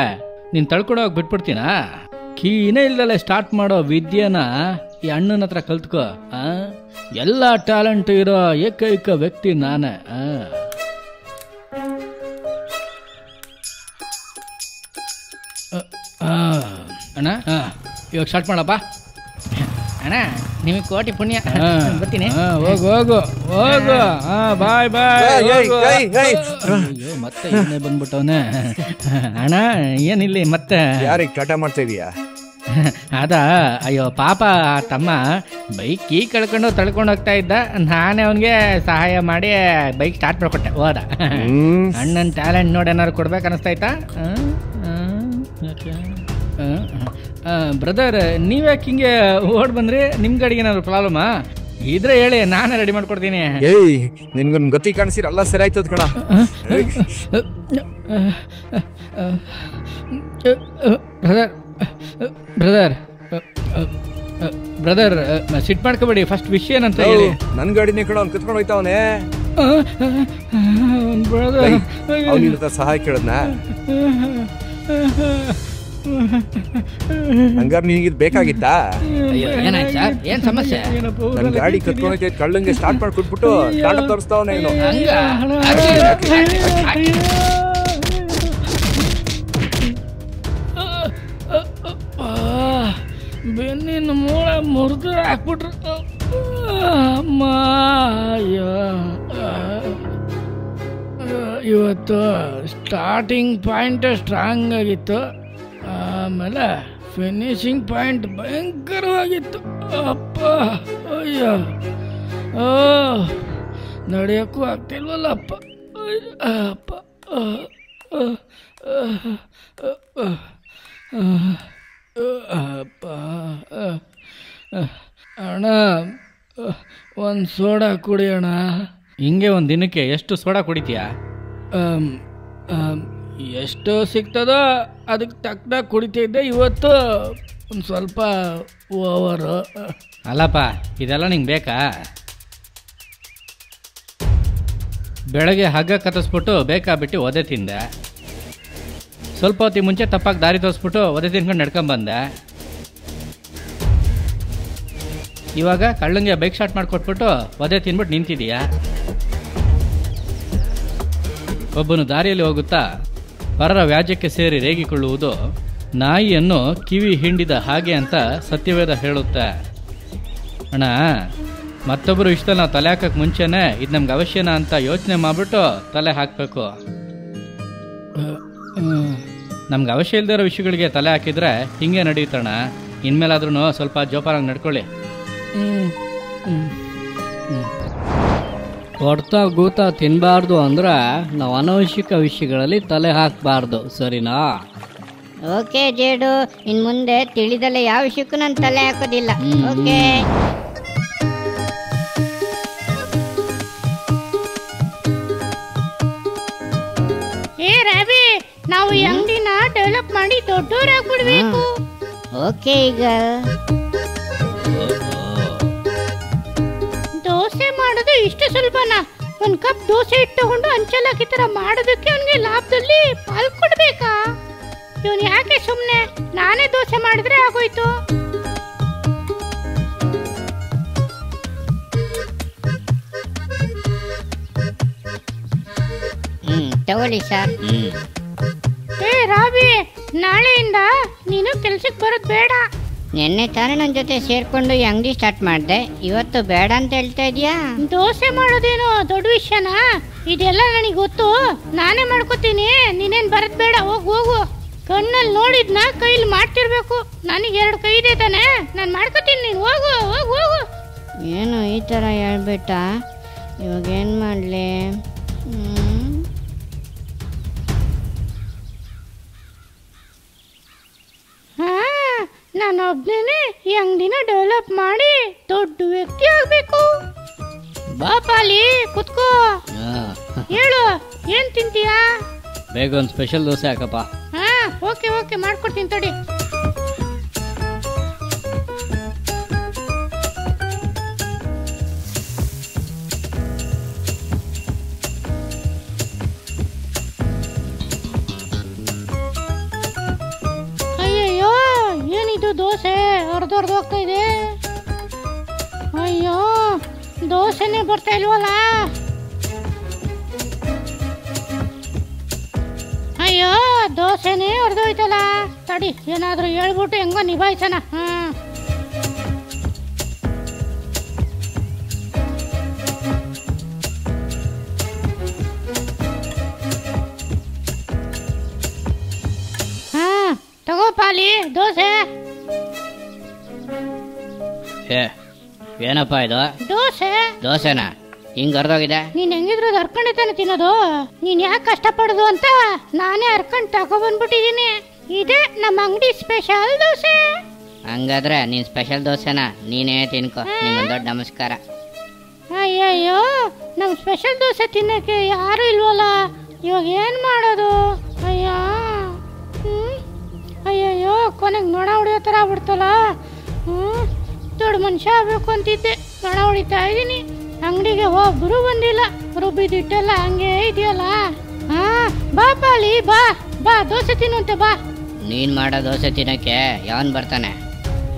ನೀನು ತಳ್ಕೊಡೋಗಿ ಬಿಟ್ಬಿಡ್ತೀನ? ಕೀನೇ ಇಲ್ದಲೆ ಸ್ಟಾರ್ಟ್ ಮಾಡೋ ವಿದ್ಯೆನ ಈ ಅಣ್ಣನ ಹತ್ರ ಕಲ್ತ್ಕೋ. ಎಲ್ಲ ಟ್ಯಾಲೆಂಟ್ ಇರೋ ಏಕೈಕ ವ್ಯಕ್ತಿ ನಾನೇ. ಅಣ್ಣ ಇವಾಗ ಸ್ಟಾರ್ಟ್ ಮಾಡಪ್ಪ. ಅಣ್ಣ ನಿಮಗೆ ಕೋಟಿ ಪುಣ್ಯ. ಬರ್ತೀನಿ. ಹೋಗು ಹೋಗು ಹೋಗು. ಬಾಯ್ ಬಾಯ್. ಅಯ್ಯೋ ಮತ್ತೆ ಇನ್ನೇ ಬಂದ್ಬಿಟ್ಟವನೆ. ಅಣ್ಣ ಏನಿಲ್ಲ ಮತ್ತೆ ಯಾರಿಗೆ ಟಾಟಾ ಮಾಡ್ತಾ ಇದೀಯಾ? ಅದ ಅಯ್ಯೋ ಪಾಪ ತಮ್ಮ ಬೈಕ್ ಕೀ ಕಳ್ಕೊಂಡು ತಳ್ಕೊಂಡು ಹೋಗ್ತಾ ಇದ್ದ. ನಾನೇ ಅವನಿಗೆ ಸಹಾಯ ಮಾಡಿ ಬೈಕ್ ಸ್ಟಾರ್ಟ್ ಮಾಡ್ಕೊಟ್ಟೆ. ಹೋದ. ಅಣ್ಣನ ಟ್ಯಾಲೆಂಟ್ ನೋಡಿ ಏನಾದ್ರು ಕೊಡ್ಬೇಕು ಅನಿಸ್ತಾಯ್ತಾ? ಬ್ರದರ್ ನೀವ್ಯಾಕೆ ಹಿಂಗೆ ಓಡ್ ಬಂದ್ರಿ? ನಿಮ್ಮ ಗಾಡಿಗೆ ಏನಾದ್ರು ಪ್ರಾಬ್ಲಮಾ ಇದ್ರೆ ಹೇಳಿ, ನಾನೇ ರೆಡಿ ಮಾಡ್ಕೊಡ್ತೀನಿ. ಏಯ್ ನಿನ್ಗೊಂದು ಗತಿ ಕಾಣಿಸಿರ ಎಲ್ಲ ಸರಿ ಆಯ್ತದ ಕಣ. ಬ್ರದರ್ ಬ್ರದರ್ ಸಿಟ್ ಮಾಡ್ಕೋಬೇಡಿ. ಫಸ್ಟ್ ವಿಷಯ ಏನಂತ ಹೇಳಿ. ನನ್ ಗಾಡಿನೇ ಕಣ ಅವ್ನು ಕಿತ್ಕೊಂಡು ಹೋಯ್ತಾವನೆ. ಬ್ರದರ್ ಅವನಿಂದ ಸಹಾಯ ಕೇಳದ್ನ? ಹಂಗಾರೆ ನಿನಗಿದ್ ಬೇಕಾಗಿತ್ತಾ? ಏನಾಯ್ತು ಸರ್? ಏನ್ ಸಮಸ್ಯೆ? ನನ್ ಗಾಡಿ ಕತ್ಕೊಂಡೈತೆ, ಕಳ್ಳಂಗೆ ಸ್ಟಾರ್ಟ್ ಮಾಡಿ ಕೊಟ್ಬಿಟ್ಟು ಟಾಟಾ ತೋರಿಸ್ತಾವನೆ ಇವನು. ಬೆನ್ನಿನ ಮೂಳೆ ಮುರಿದು ಹಾಕ್ಬಿಟ್ರು. ಅಮ್ಮ ಇವತ್ತು ಸ್ಟಾರ್ಟಿಂಗ್ ಪಾಯಿಂಟ್ ಸ್ಟ್ರಾಂಗ್ ಆಗಿತ್ತು, ಆಮೇಲೆ ಫಿನಿಶಿಂಗ್ ಪಾಯಿಂಟ್ ಭಯಂಕರವಾಗಿತ್ತು. ಅಪ್ಪ ಅಯ್ಯೋ ನಡೆಯೋಕ್ಕೂ ಆಗ್ತಿಲ್ವಲ್ಲಪ್ಪ. ಅಪ್ಪ ಅಪ್ಪ ಅಣ್ಣ ಒಂದು ಸೋಡಾ ಕುಡಿ ಅಣ್ಣ. ಹಿಂಗೆ ಒಂದು ದಿನಕ್ಕೆ ಎಷ್ಟು ಸೋಡಾ ಕುಡಿತೀಯ? ಎಷ್ಟು ಸಿಗ್ತದೋ ಅದಕ್ಕೆ ತಕ್ಕದಾಗ ಕುಡಿತಿದ್ದೆ. ಇವತ್ತು ಒಂದು ಸ್ವಲ್ಪ ಓವರು. ಅಲ್ಲಪ್ಪ ಇದೆಲ್ಲ ನಿಂಗೆ ಬೇಕಾ? ಬೆಳಗ್ಗೆ ಹಗ್ಗ ಕತ್ತಿಸ್ಬಿಟ್ಟು ಬೇಕಾಬಿಟ್ಟು ಒದೆ ತಿಂದೆ. ಸ್ವಲ್ಪ ಹೊತ್ತಿಗೆ ಮುಂಚೆ ತಪ್ಪಾಗಿ ದಾರಿ ತೋರಿಸ್ಬಿಟ್ಟು ಒದೆ ತಿನ್ಕೊಂಡು ನಡ್ಕೊಂಬಂದೆ. ಇವಾಗ ಕಳ್ಳಂಗೆ ಬೈಕ್ ಸ್ಟಾರ್ಟ್ ಮಾಡಿಕೊಟ್ಬಿಟ್ಟು ಒದೆ ತಿನ್ಬಿಟ್ಟು ನಿಂತಿದೀಯಾ. ಒಬ್ಬನು ದಾರಿಯಲ್ಲಿ ಹೋಗುತ್ತಾ ಪರರ ವ್ಯಾಜ್ಯಕ್ಕೆ ಸೇರಿ ರೇಗಿಕೊಳ್ಳುವುದು ನಾಯಿಯನ್ನು ಕಿವಿ ಹಿಂಡಿದ ಹಾಗೆ ಅಂತ ಸತ್ಯವೇದ ಹೇಳುತ್ತೆ. ಅಣ್ಣ ಮತ್ತೊಬ್ಬರು ಇಷ್ಟದಲ್ಲಿ ನಾವು ತಲೆ ಹಾಕಕ್ಕೆ ಮುಂಚೆನೇ ಇದು ನಮ್ಗೆ ಅವಶ್ಯನಾ ಅಂತ ಯೋಚನೆ ಮಾಡಿಬಿಟ್ಟು ತಲೆ ಹಾಕಬೇಕು. ನಮ್ಗೆ ಅವಶ್ಯ ಇಲ್ದಿರೋ ವಿಷಯಗಳಿಗೆ ತಲೆ ಹಾಕಿದ್ರೆ ಹಿಂಗೆ ನಡೆಯುತ್ತಣ್ಣ. ಇನ್ಮೇಲಾದ್ರೂ ಸ್ವಲ್ಪ ಜೋಪಾನಾಗಿ ನಡ್ಕೊಳ್ಳಿ. ಹೊಡ್ತಾ ಗೂತ ತಿನ್ನಬಾರ್ದು ಅಂದ್ರೆ ನಾವು ಅನವಶ್ಯಕ ವಿಷಯಗಳಲ್ಲಿ ತಲೆ ಹಾಕಬಾರ್ದು, ಸರಿನಾ? ಓಕೆ ಜೇಡು, ಇನ್ ಮುಂದೆ ತಿಳಿದಲ್ಲ ಯಾವ ವಿಷಯಕ್ಕೂ ನಾನು ತಲೆ ಹಾಕೋದಿಲ್ಲ. ಓಕೆ. ಏ ರವಿ, ನಾವು ಈ ಅಂಗಡಿನ ಡೆವಲಪ್ ಮಾಡಿ ದೊಡ್ಡವರಾಗ್ಬಿಡ್ಬೇಕು. ಓಕೆ. ಈಗ ದೋಸೆ ಮಾಡೋದು ಇಷ್ಟು ಸುಲಭನಾ? ಒಂದ್ ಕಪ್ ದೋಸೆ ಇಟ್ಟು ತಗೊಂಡು ಅಂಚಲಾಕಿ ತರ ಮಾಡೋದಕ್ಕೆ ಅವನಿಗೆ ಲಾಭದಲ್ಲಿ ಪಾಲ್ ಕೊಡ್ಬೇಕಾ? ಇವನು ಯಾಕೆ ಸುಮ್ನೆ? ನಾನೇ ದೋಸೆ ಮಾಡಿದ್ರೆ ಆಗೋಯ್ತು. ತಗೊಳ್ಳಿ ಸರ್. ಏ ರಾವಿ, ನಾಳೆಯಿಂದ ನೀನು ಕೆಲ್ಸಕ್ಕೆ ಬರೋದು ಬೇಡ. ನಿನ್ನೆ ತಾನೇ ನನ್ನ ಜೊತೆ ಸೇರ್ಕೊಂಡು ಈ ಅಂಗಡಿ ಸ್ಟಾರ್ಟ್ ಮಾಡಿದೆ, ಇವತ್ತು ಬೇಡ ಅಂತ ಹೇಳ್ತಾ ಇದೀಯಾ? ದೋಸೆ ಮಾಡೋದೇನು ದೊಡ್ಡ ವಿಷಯನಾ? ಇದೆಲ್ಲ ನನಗೆ ಗೊತ್ತು, ನಾನೇ ಮಾಡ್ಕೋತೀನಿ. ನೀನೇನ್ ಬರೋದ್ ಬೇಡ, ಹೋಗು ಹೋಗು. ಕಣ್ಣಲ್ಲಿ ನೋಡಿದ್ನ ಕೈಲಿ ಮಾಡ್ತಿರ್ಬೇಕು. ನನಗೆ 2 ಕೈ ಇದೆ ತಾನೆ, ನಾನು ಮಾಡ್ಕೋತೀನಿ. ನೀನು ಹೋಗು ಹೋಗು ಹೋಗು. ಏನು ಈ ಥರ ಹೇಳ್ಬಿಟ್ಟ? ಇವಾಗ ಏನು ಮಾಡಲಿ? ನಾನು ಒಬ್ಬನೇ ಈ ಅಂಗಡಿನ ಡೆವಲಪ್ ಮಾಡಿ ದೊಡ್ಡ ವ್ಯಕ್ತಿ ಆಗ್ಬೇಕು. ಬಾ ಪಾಲಿ, ಕುತ್ಕೋ. ಹೇಳು, ಏನ್ ತಿಂತೀಯಾ? ಬೇಗ ಒಂದು ಸ್ಪೆಷಲ್ ದೋಸೆ ಹಾಕಪ್ಪ. ಹಾ, ಓಕೆ ಓಕೆ, ಮಾಡ್ಕೊಡ್ತೀನಿ ತಡಿ. ಅಯ್ಯಯ್ಯೋ, ಏನಿದು ದೋಸೆ ಹೊರದೊರ್ದು ಹೋಗ್ತಾ ಇದೆ. ಅಯ್ಯೋ, ದೋಸೆನೇ ಬರ್ತಾ ಇಲ್ವಲ್ಲ. ಅಯ್ಯೋ, ದೋಸೆನೇ ಹೊರದೋಯ್ತಲ್ಲ. ತಡಿ, ಏನಾದ್ರೂ ಹೇಳ್ಬಿಟ್ಟು ಹೆಂಗೋ ನಿಭಾಯಿಸೋಣ. ತಗೋ ಪಾಲಿ ದೋಸೆ. ಏನಪ್ಪ ಇದು? ದೋಸೆ. ದೋಸೆನಾ? ಹಿಂಗ್ ಅರ್ಧೋಗಿದೆ. ನೀನ್ ಹೆಂಗಿದ್ರು ಹರ್ಕೊಂಡೆ ತಾನೆ ತಿನ್ನೋದು. ನೀನ್ ಯಾಕೆ ಕಷ್ಟಪಡುದು ಅಂತ ನಾನೇ ಹರ್ಕೊಂಡ್ ತಗೊಬಂದ್ಬಿಟ್ಟಿದೀನಿ. ಇದೇ ನಮ್ಮ ಅಂಗಡಿ ಸ್ಪೆಷಲ್ ದೋಸೆ. ಹಂಗಾದ್ರೆ ನೀನ್ ಸ್ಪೆಷಲ್ ದೋಸೆನಾ ನೀನೇ ತಿನ್ಕೋ. ನಿಮ್ಗೊಂದು ದೊಡ್ಡ ನಮಸ್ಕಾರ. ಅಯ್ಯಯ್ಯೋ, ನಮ್ ಸ್ಪೆಷಲ್ ದೋಸೆ ತಿನ್ನಕ್ಕೆ ಯಾರು ಇಲ್ವಲ್ಲ. ಇವಾಗ ಏನ್ ಮಾಡೋದು? ಅಯ್ಯೋ, ಅಯ್ಯಯ್ಯೋ, ಕೊನೆಗೆ ನೊಣ ಹೊಡಿಯೋ ಥರ ಆಗ್ಬಿಡ್ತಲ್ಲ. ದೊಡ್ಡ ಮನುಷ್ಯ ಆಗ್ಬೇಕು ಅಂತಿದ್ದೆ, ನೊಣ ಹೊಡಿತಾ ಇದ್ದೀನಿ. ಅಂಗಡಿಗೆ ಒಬ್ಬರು ಬಂದಿಲ್ಲ, ರುಬ್ಬಿದಿಟ್ಟೆಲ್ಲ ಹಂಗೆ ಇದೆಯಲ್ಲ. ಬಾ ಪಾಲಿ, ಬಾ ಬಾ, ದೋಸೆ ತಿನ್ನುವಂತೆ ಬಾ. ನೀನ್ ಮಾಡೋ ದೋಸೆ ತಿನ್ನಕ್ಕೆ ಯಾವನ್ ಬರ್ತಾನೆ?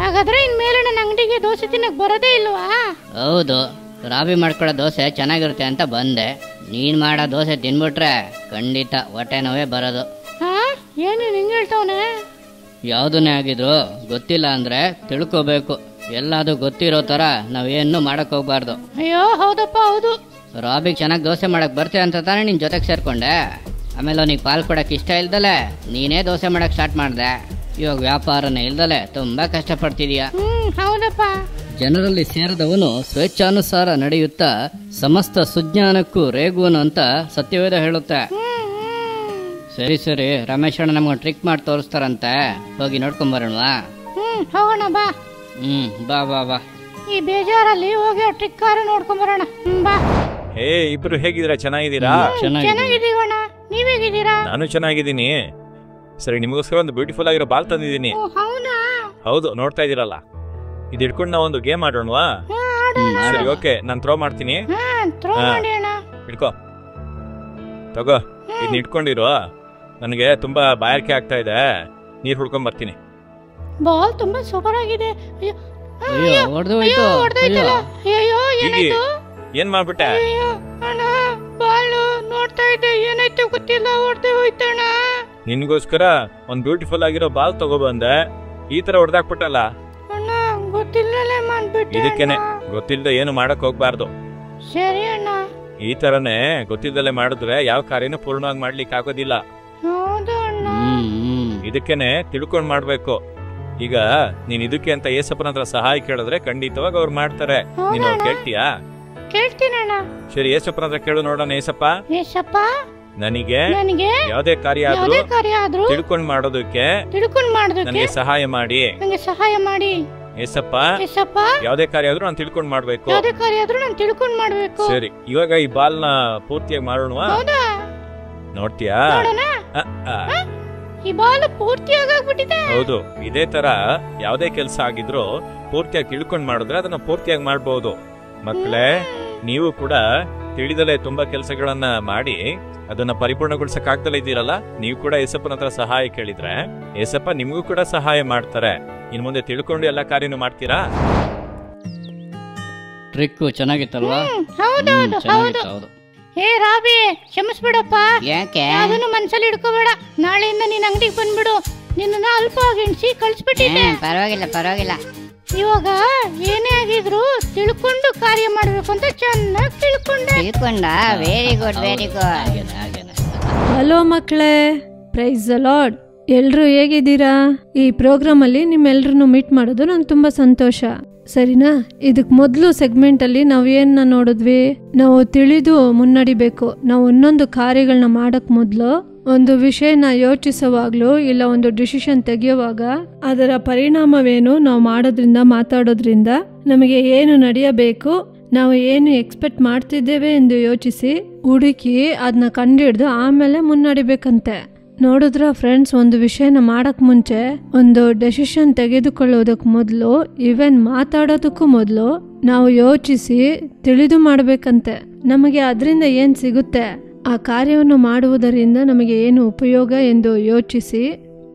ಹಾಗಾದ್ರೆ ಇನ್ಮೇಲೆ ನನ್ನ ಅಂಗಡಿಗೆ ದೋಸೆ ತಿನ್ನಕ್ ಬರೋದೇ ಇಲ್ವಾ? ಹೌದು, ರಾಬಿ ಮಾಡ್ಕೊಳ್ಳೋ ದೋಸೆ ಚೆನ್ನಾಗಿರುತ್ತೆ ಅಂತ ಬಂದೆ. ನೀನ್ ಮಾಡೋ ದೋಸೆ ತಿನ್ಬಿಟ್ರೆ ಖಂಡಿತ ಹೊಟ್ಟೆ ನೋವೇ ಬರೋದು. ಏನು ಹಿಂಗೆ ಹೇಳ್ತಾವನೆ? ಯಾವುದನ್ನೇ ಆಗಿದ್ರು ಗೊತ್ತಿಲ್ಲ ಅಂದ್ರೆ ತಿಳ್ಕೋಬೇಕು. ಎಲ್ಲಾದು ಗೊತ್ತಿರೋ ತರ ನಾವೇನು ಮಾಡಕ್ ಹೋಗ್ಬಾರ್ದು. ಅಯ್ಯೋ, ಹೌದಪ್ಪ ಹೌದು. ರಾಬಿಗ್ ಚೆನ್ನಾಗಿ ದೋಸೆ ಮಾಡಕ್ ಬರ್ತೆ ಅಂತ ತಾನೇ ನಿನ್ ಜೊತೆಗೆ ಸೇರ್ಕೊಂಡೆ. ಆಮೇಲೆ ಅವನಿಗೆ ಪಾಲ್ ಕೊಡಕ್ ಇಷ್ಟ ಇಲ್ದಲೆ ನೀನೇ ದೋಸೆ ಮಾಡಕ್ ಸ್ಟಾರ್ಟ್ ಮಾಡ್ದೆ. ಇವಾಗ ವ್ಯಾಪಾರನೇ ಇಲ್ದಲೆ ತುಂಬಾ ಕಷ್ಟಪಡ್ತಿದೀಯ. ಹೌದಪ್ಪ. ಜನರಲ್ಲಿ ಸೇರಿದವನು ಸ್ವೇಚ್ಛಾನುಸಾರ ನಡೆಯುತ್ತಾ ಸಮಸ್ತ ಸುಜ್ಞಾನಕ್ಕೂ ರೇಗುವನು ಅಂತ ಸತ್ಯವೇದ ಹೇಳುತ್ತೆ. ಸರಿ ಸರಿ, ರಮೇಶ್ ಅಣ್ಣ ನಮ್ಗೊಂದು ಟ್ರಿಕ್ ಮಾಡಿ ತೋರಿಸ್ತಾರಂತೆ, ಹೋಗಿ ನೋಡ್ಕೊಂಬರೋಣವಾ? ಹೋಗೋಣ ಬಾ. ಬಾ ಬಾ ಬಾ. ಈ ಬೇಜಾರಲ್ಲಿ ಹೋಗಿ ಟ್ರಿಕ್ ಕಾರು ನೋಡ್ಕೊಂಬರೋಣ. ಬಾ. ಹೇ, ಇಬ್ರು ಹೇಗಿದ್ದೀರಾ? ಚೆನ್ನಾಗಿದ್ದೀರಾ? ಚೆನ್ನಾಗಿದ್ದೀವಣ್ಣ, ನೀವ್ ಹೇಗಿದ್ದೀರಾ? ನಾನು ಚೆನ್ನಾಗಿದ್ದೀನಿ. ಸರಿ, ನಿಮಗೋಸ್ಕರ ಒಂದು ಬ್ಯೂಟಿಫುಲ್ ಆಗಿರೋ ಬಾಲ್ ತಂದಿದ್ದೀನಿ. ಹೌದು, ನೋಡ್ತಾ ಇದೀರಲ್ಲ. ಇದು ಇಟ್ಕೊಂಡು ನಾವು ಒಂದು ಗೇಮ್ ಆಡೋಣವಾ? ಸರಿ, ಓಕೆ, ನಾನು ಥ್ರೋ ಮಾಡ್ತೀನಿ. ಇಟ್ಕೋ, ತಗೋ, ಇದನ್ನ ಇಟ್ಕೊಂಡಿರು. ನನಗೆ ತುಂಬಾ ಬಾಯಾರಿಕೆ ಆಗ್ತಾ ಇದೆ, ನೀರ್ ಹುಡ್ಕೊಂಡ್ ಬರ್ತೀನಿ. ಬಾಲ್ ತುಂಬಾ ಸೂಪರ್ ಆಗಿದೆ. ಏನ್ ಮಾಡ್ಬಿಟ್ಟೆ? ಬಾಲು ನೋಡ್ತಾ ಇದ್ದೆ, ಏನಾಯ್ತು ಗೊತ್ತಿಲ್ಲ, ಹೊಡ್ದೆ ಹೋಯ್ತಣ್ಣ. ನಿನ್ಗೋಸ್ಕರ ಒಂದ್ ಬ್ಯೂಟಿಫುಲ್ ಆಗಿರೋ ಬಾಲ್ ತಗೊಬಂದೆ, ಈ ತರ ಹೊಡೆದಾಕ್ಬಿಟ್ಟಲ್ಲ. ಅಣ್ಣ, ಗೊತ್ತಿಲ್ಲಲೇ ಮಾಡ್ಬಿಟ್ಟೆ. ಇದಕ್ಕೇನೆ ಗೊತ್ತಿಲ್ಲದೆ ಏನು ಮಾಡಕ್ ಹೋಗ್ಬಾರ್ದು. ಸರಿ ಅಣ್ಣ. ಈ ತರನೇ ಗೊತ್ತಿಲ್ಲದಲ್ಲೇ ಮಾಡಿದ್ರೆ ಯಾವ ಕಾರ್ಯನೂ ಪೂರ್ಣವಾಗಿ ಮಾಡ್ಲಿಕ್ಕೆ ಆಗೋದಿಲ್ಲ. ಇದಕ್ಕೇನೆ ತಿಳ್ಕೊಂಡ್ ಮಾಡ್ಬೇಕು. ಈಗ ನೀನ್ ಇದಕ್ಕೆ ಅಂತ ಏಸಪ್ಪನ ಹತ್ರ ಸಹಾಯ ಕೇಳಿದ್ರೆ ಖಂಡಿತವಾಗಿ ಅವ್ರು ಮಾಡ್ತಾರೆ. ನೀನು ಅವ್ರು ಕೇಳ್ತೀಯಾ? ಕೇಳ್ತೀನಣ್ಣ. ಸರಿ, ಏಸಪ್ಪನ ಹತ್ರ ಕೇಳು ನೋಡೋಣ. ಏಸಪ್ಪ, ನನಗೆ ಯಾವುದೇ ಕಾರ್ಯ ಆದ್ರೂ ತಿಳ್ಕೊಂಡ್ ಮಾಡೋದಕ್ಕೆ ನನಗೆ ಸಹಾಯ ಮಾಡಿ. ಏಸಪ್ಪ, ಯಾವುದೇ ಕಾರ್ಯ ಆದ್ರೂ ನಾನು ತಿಳ್ಕೊಂಡ್ ಮಾಡ್ಬೇಕು. ಸರಿ, ಇವಾಗ ಈ ಬಾಲ್ ನ ಪೂರ್ತಿಯಾಗಿ ಮಾಡೋಣವಾ? ನೋಡ್ತೀಯಾ? ಈ ಬಾಲ್ ಪೂರ್ತಿಯಾಗ್ಬಿಟ್ಟಿದೆ. ಹೌದು, ಇದೇ ತರ ಯಾವುದೇ ಕೆಲಸ ಆಗಿದ್ರು ಪೂರ್ತಿಯಾಗಿ ತಿಳ್ಕೊಂಡ್ ಮಾಡಿದ್ರೆ ಅದನ್ನ ಪೂರ್ತಿಯಾಗಿ ಮಾಡ್ಬಹುದು. ಮಕ್ಕಳೇ, ನೀವು ಕೂಡ ತಿಳಿದಲೇ ತುಂಬಾ ಕೆಲಸಗಳನ್ನ ಮಾಡಿ ಅದನ್ನ ಪರಿಪೂರ್ಣಗೊಳಿಸಕ್ ಆಗ್ದಲೇ ಇದ್ದೀರಲ್ಲ, ನೀವು ಕೂಡ ಏಸಪ್ಪನ ಹತ್ರ ಸಹಾಯ ಕೇಳಿದ್ರೆ ಏಸಪ್ಪ ನಿಮ್ಗೂ ಕೂಡ ಸಹಾಯ ಮಾಡ್ತಾರೆ. ಇನ್ ಮುಂದೆ ತಿಳ್ಕೊಂಡು ಎಲ್ಲಾ ಕಾರ್ಯನೂ ಮಾಡ್ತೀರಾ? ಟ್ರಿಕ್ ಚೆನ್ನಾಗಿತ್ತಲ್ವಾ? ಹೌದು. ಹೇ ರಾಬಿ, ಕ್ಷಮಿಸ್ಬಿಡಪ್ಪ. ಯಾಕೆ? ಅದನ್ನು ಮನ್ಸಲ್ಲಿ ಇಡ್ಕೋಬೇಡ. ನಾಳೆಯಿಂದ ನೀನ್ ಅಂಗಡಿಗೆ ಬಂದ್ಬಿಡು. ನಿನ್ನ ಅಲ್ಪ ಎಣಿಸಿ ಕಳ್ಸ್ಬಿಟ್ಟಿದ್ದೆ. ಪರವಾಗಿಲ್ಲ. ಇವಾಗ ಏನೇ ಆಗಿದ್ರು ತಿಳ್ಕೊಂಡು ಕಾರ್ಯ ಮಾಡ್ಬೇಕು ಅಂತ ಚೆನ್ನಾಗಿ ತಿಳ್ಕೊಂಡ. Very good. ಹಲೋ ಮಕ್ಕಳೇ, ಪ್ರೈಸ್ ದ ಲಾರ್ಡ್. ಎಲ್ರು ಹೇಗಿದ್ದೀರಾ? ಈ ಪ್ರೋಗ್ರಾಮ್ ಅಲ್ಲಿ ನಿಮ್ಮೆಲ್ರನ್ನು ಮೀಟ್ ಮಾಡೋದು ನಂಗೆ ತುಂಬಾ ಸಂತೋಷ. ಸರಿನಾ? ಇದಕ್ ಮೊದಲು ಸೆಗ್ಮೆಂಟ್ ಅಲ್ಲಿ ನಾವು ಏನ ನೋಡಿದ್ವಿ? ನಾವು ತಿಳಿದು ಮುನ್ನಡಿಬೇಕು. ನಾವು ಒಂದೊಂದು ಕಾರ್ಯಗಳನ್ನ ಮಾಡಕ್ ಮೊದಲು ಒಂದು ವಿಷಯನ ಯೋಚಿಸುವಾಗ್ಲೂ ಇಲ್ಲ ಒಂದು ಡಿಸಿಷನ್ ತೆಗೆಯುವಾಗ ಅದರ ಪರಿಣಾಮವೇನು, ನಾವು ಮಾಡೋದ್ರಿಂದ ಮಾತಾಡೋದ್ರಿಂದ ನಮಗೆ ಏನು ನಡೆಯಬೇಕು, ನಾವು ಏನು ಎಕ್ಸ್ಪೆಕ್ಟ್ ಮಾಡ್ತಿದ್ದೇವೆ ಎಂದು ಯೋಚಿಸಿ ಹುಡುಕಿ ಅದನ್ನ ಕಂಡುಹಿಡ್ದು ಆಮೇಲೆ ಮುನ್ನಡಿಬೇಕಂತೆ. ನೋಡಿದ್ರ ಫ್ರೆಂಡ್ಸ್, ಒಂದು ವಿಷಯನ ಮಾಡಕ್ ಮುಂಚೆ ಒಂದು ಡೆಸಿಷನ್ ತೆಗೆದುಕೊಳ್ಳೋದಕ್ಕೆ ಮೊದಲು, ಈವನ್ ಮಾತಾಡೋದಕ್ಕೂ ಮೊದಲು ನಾವು ಯೋಚಿಸಿ ತಿಳಿದು ಮಾಡ್ಬೇಕಂತೆ. ನಮಗೆ ಅದರಿಂದ ಏನ್ ಸಿಗುತ್ತೆ, ಆ ಕಾರ್ಯವನ್ನು ಮಾಡುವುದರಿಂದ ನಮಗೆ ಏನು ಉಪಯೋಗ ಎಂದು ಯೋಚಿಸಿ